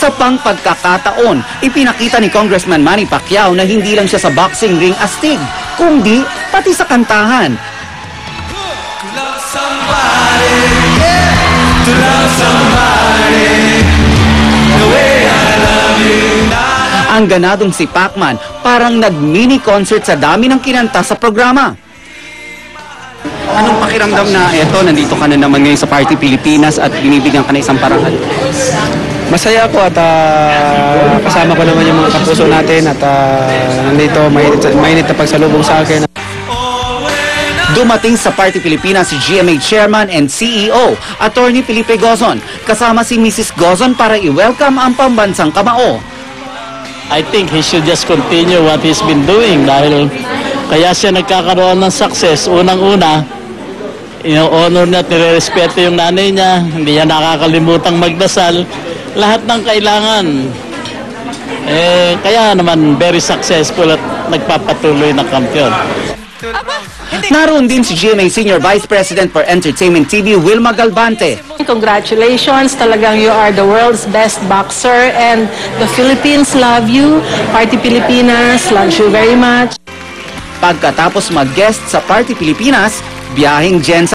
isa pang pagkakataon, ipinakita ni Congressman Manny Pacquiao na hindi lang siya sa boxing ring astig, kundi pati sa kantahan. Ang ganadong si Pacman parang nag-mini concert sa dami ng kinanta sa programa. Anong pakiramdam na eto, nandito ka na naman ngayon sa Party Pilipinas at binibigyan ka na isang parangal? Masaya ako at kasama ko naman yung mga kapuso natin at nandito mainit na pagsalubong sa akin. Dumating sa Party Pilipinas si GMA Chairman and CEO, Attorney Felipe Gozon, kasama si Mrs. Gozon para i-welcome ang pambansang kamao. I think he should just continue what he's been doing dahil kaya siya nagkakaroon ng success. Unang-una, honor niya at nire-respeto yung nanay niya, hindi niya nakakalimutang magdasal, lahat ng kailangan. Kaya naman very successful at nagpapatuloy na kampiyon. Naroon din si GMA Senior Vice President for Entertainment TV, Wilma Galvante. Congratulations, talagang you are the world's best boxer and the Philippines love you. Party Pilipinas loves you very much. Pagkatapos mag-guest sa Party Pilipinas, biyaheng Jen